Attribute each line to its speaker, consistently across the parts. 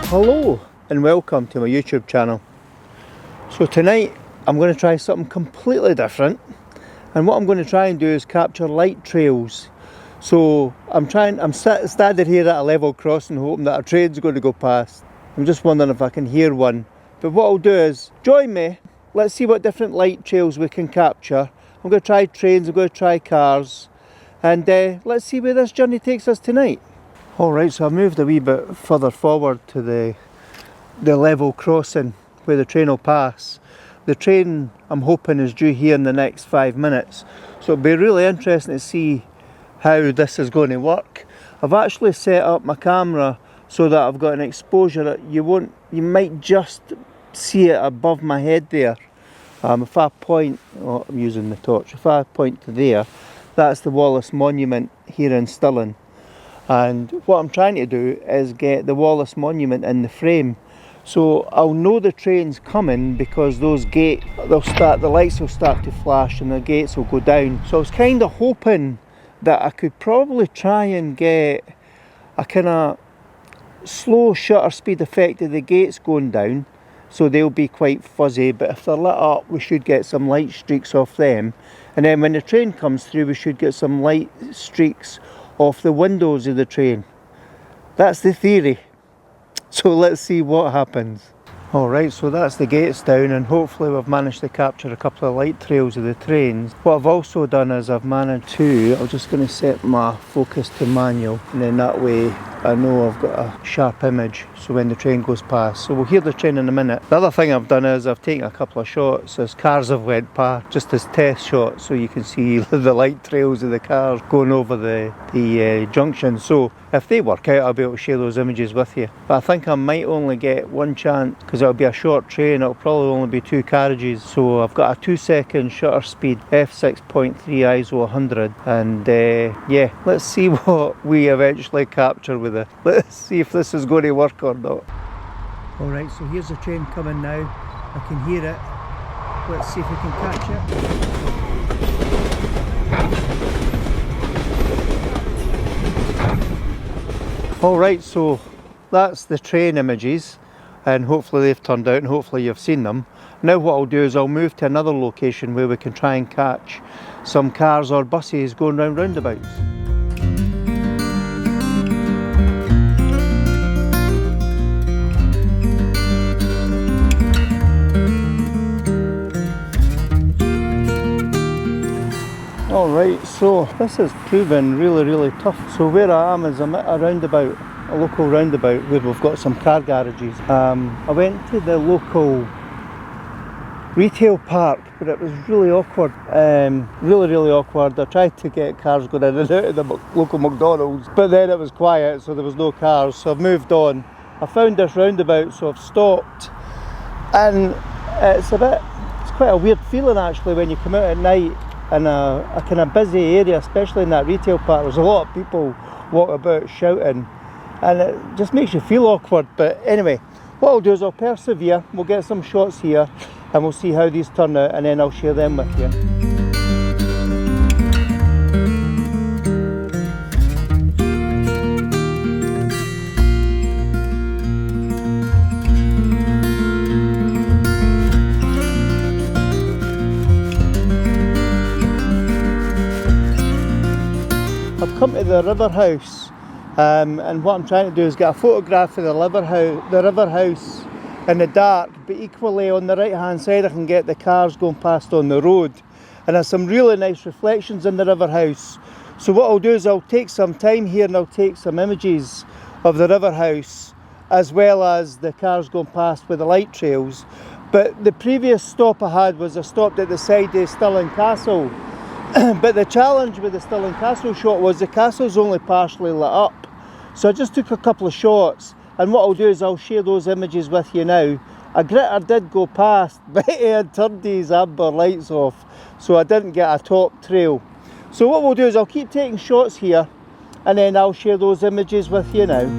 Speaker 1: Hello and welcome to my YouTube channel. So tonight I'm going to try something completely different, and what I'm going to try and do is capture light trails. So I'm standing here at a level crossing hoping that a train's going to go past. I'm just wondering if I can hear one. But what I'll do is, join me, let's see what different light trails we can capture. I'm going to try trains, I'm going to try cars, and let's see where this journey takes us tonight. Alright, so I moved a wee bit further forward to the level crossing where the train will pass. The train, I'm hoping, is due here in the next 5 minutes, so it'll be really interesting to see how this is going to work. I've actually set up my camera so that I've got an exposure that you might just see it above my head there. If I point, I'm using the torch, if I point to there, that's the Wallace Monument here in Stirling. And what I'm trying to do is get the Wallace Monument in the frame. So I'll know the train's coming because those gates, the lights will start to flash and the gates will go down. So I was kind of hoping that I could probably try and get a kind of slow shutter speed effect of the gates going down. So they'll be quite fuzzy, but if they're lit up we should get some light streaks off them. And then when the train comes through we should get some light streaks off the windows of the train. That's the theory. So let's see what happens. Alright, so that's the gates down, and hopefully we've managed to capture a couple of light trails of the trains. What I've also done is I'm just going to set my focus to manual, and then that way I know I've got a sharp image so when the train goes past. So we'll hear the train in a minute. The other thing I've done is I've taken a couple of shots as cars have went past, just as test shots, so you can see the light trails of the cars going over the junction. So if they work out I'll be able to share those images with you. But I think I might only get one chance because it'll be a short train, it'll probably only be 2 carriages. So I've got a 2-second shutter speed, f6.3 ISO 100, and yeah, let's see what we eventually capture with it. Let's see if this is going to work or not. Alright, so here's the train coming now. I can hear it. Let's see if we can catch it. Alright, so that's the train images, and hopefully they've turned out and hopefully you've seen them. Now what I'll do is I'll move to another location where we can try and catch some cars or buses going round roundabouts. Alright, so this is proving really tough. So where I am is I'm at a roundabout, a local roundabout where we've got some car garages. I went to the local retail park, but it was really awkward, really awkward. I tried to get cars going in and out of the local McDonald's, but then it was quiet, so there was no cars, so I've moved on. I found this roundabout, so I've stopped, and it's quite a weird feeling actually when you come out at night in a kind of busy area, especially in that retail park. There's a lot of people walking about shouting, and it just makes you feel awkward. But anyway, what I'll do is I'll persevere, we'll get some shots here and we'll see how these turn out, and then I'll share them with you. I've come to the River House, and what I'm trying to do is get a photograph of the River House in the dark, but equally on the right hand side I can get the cars going past on the road, and there's some really nice reflections in the River House. So what I'll do is I'll take some time here and I'll take some images of the River House as well as the cars going past with the light trails. But the previous stop I had was I stopped at the side of Stirling Castle. But the challenge with the Stirling Castle shot was the castle's only partially lit up. So I just took a couple of shots, and what I'll do is I'll share those images with you now. A gritter did go past, but he had turned his amber lights off, so I didn't get a top trail. So what we'll do is I'll keep taking shots here, and then I'll share those images with you now.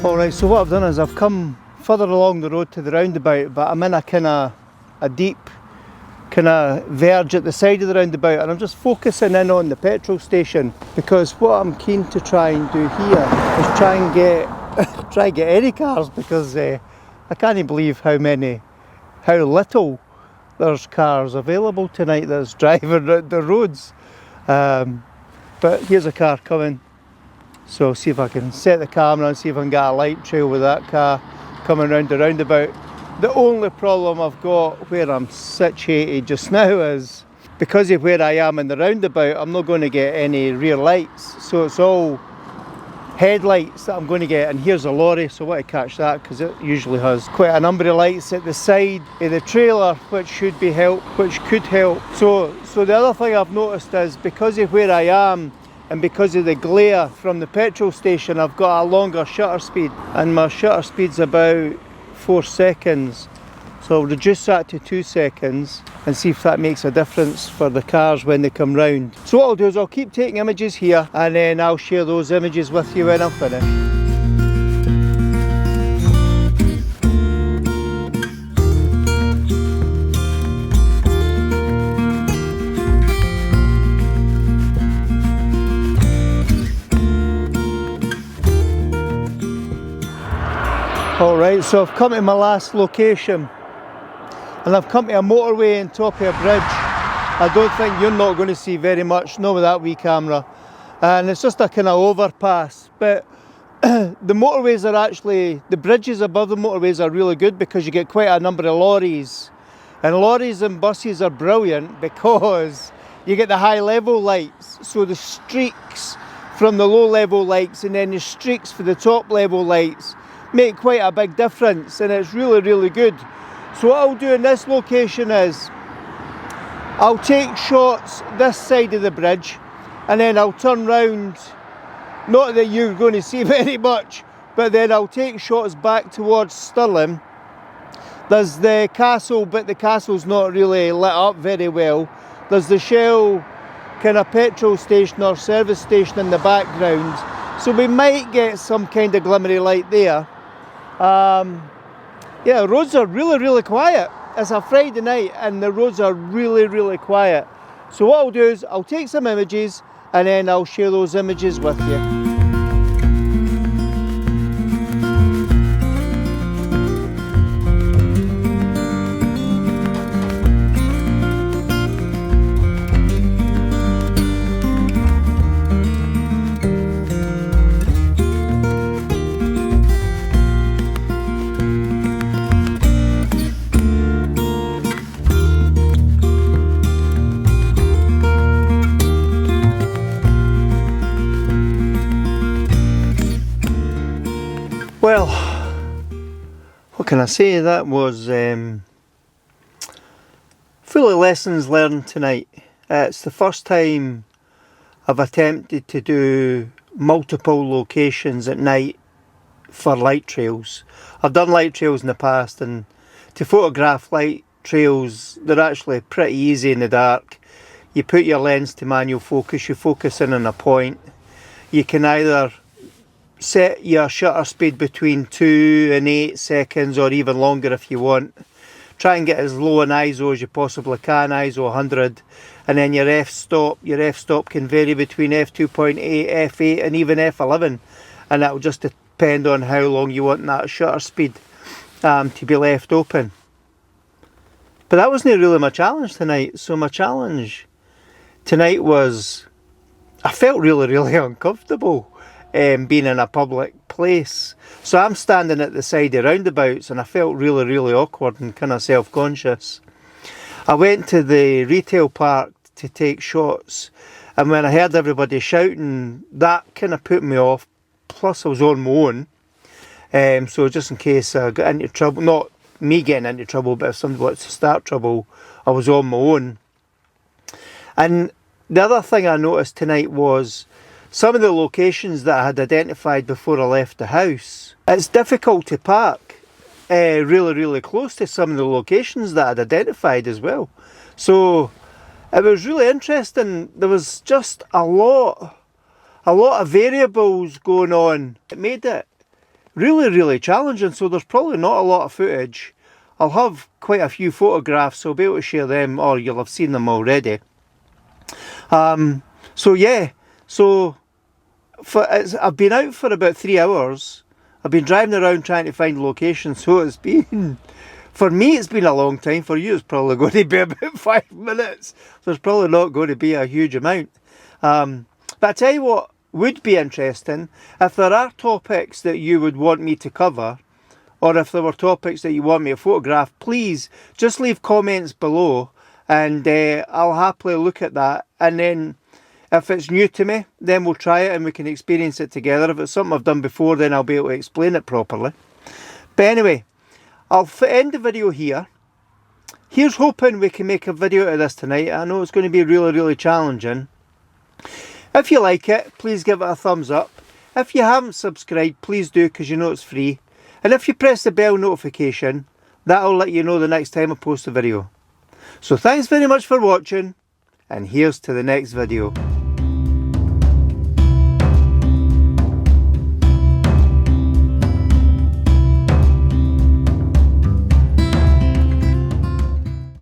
Speaker 1: Alright, so what I've done is I've come further along the road to the roundabout, but I'm in a deep kind of verge at the side of the roundabout, and I'm just focusing in on the petrol station, because what I'm keen to try and do here is try and get any cars, because I can't believe how little there's cars available tonight that's driving the roads. But here's a car coming, so see if I can set the camera and see if I can get a light trail with that car coming round the roundabout. The only problem I've got where I'm situated just now is because of where I am in the roundabout, I'm not going to get any rear lights, so it's all headlights that I'm going to get. And here's a lorry, so I want to catch that because it usually has quite a number of lights at the side of the trailer, which could help. So the other thing I've noticed is because of where I am and because of the glare from the petrol station, I've got a longer shutter speed, and my shutter speed's about 4 seconds, so I'll reduce that to 2 seconds and see if that makes a difference for the cars when they come round. So what I'll do is I'll keep taking images here, and then I'll share those images with you when I'm finished. Alright, so I've come to my last location, and I've come to a motorway on top of a bridge. I don't think you're not going to see very much, not with that wee camera, and it's just a kind of overpass. But the motorways are actually, the bridges above the motorways are really good because you get quite a number of lorries, and lorries and buses are brilliant because you get the high level lights, so the streaks from the low level lights and then the streaks for the top level lights make quite a big difference, and it's really good. So what I'll do in this location is I'll take shots this side of the bridge, and then I'll turn round, not that you're going to see very much, but then I'll take shots back towards Stirling. There's the castle, but the castle's not really lit up very well. There's the Shell kind of petrol station or service station in the background, so we might get some kind of glimmery light there. Yeah, roads are really quiet. It's a Friday night and the roads are really quiet. So what I'll do is I'll take some images and then I'll share those images with you. Well, what can I say? That was full of lessons learned tonight. It's the first time I've attempted to do multiple locations at night for light trails. I've done light trails in the past, and to photograph light trails, they're actually pretty easy in the dark. You put your lens to manual focus, you focus in on a point. You can either set your shutter speed between 2 and 8 seconds or even longer if you want. Try and get as low an ISO as you possibly can, ISO 100, and then your f-stop can vary between f2.8, f8 and even f11, and that will just depend on how long you want that shutter speed to be left open. But that wasn't really my challenge tonight. So my challenge tonight was, I felt really uncomfortable being in a public place. So I'm standing at the side of roundabouts and I felt really awkward and kind of self-conscious. I went to the retail park to take shots, and when I heard everybody shouting, that kind of put me off. Plus I was on my own, so just in case I got into trouble, not me getting into trouble, but if somebody wants to start trouble, I was on my own. And the other thing I noticed tonight was some of the locations that I had identified before I left the house. It's difficult to park really close to some of the locations that I'd identified as well. So it was really interesting. There was just a lot of variables going on. It made it really challenging, so there's probably not a lot of footage. I'll have quite a few photographs, so I'll be able to share them, or you'll have seen them already. So yeah, so I've been out for about 3 hours. I've been driving around trying to find locations, so it's been, for me it's been a long time. For you it's probably going to be about 5 minutes. There's probably not going to be a huge amount. But I tell you what would be interesting, if there are topics that you would want me to cover, or if there were topics that you want me to photograph, please just leave comments below, and I'll happily look at that. And then if it's new to me, then we'll try it and we can experience it together. If it's something I've done before, then I'll be able to explain it properly. But anyway, I'll end the video here. Here's hoping we can make a video out of this tonight. I know it's going to be really challenging. If you like it, please give it a thumbs up. If you haven't subscribed, please do, because you know it's free. And if you press the bell notification, that'll let you know the next time I post a video. So thanks very much for watching, and here's to the next video.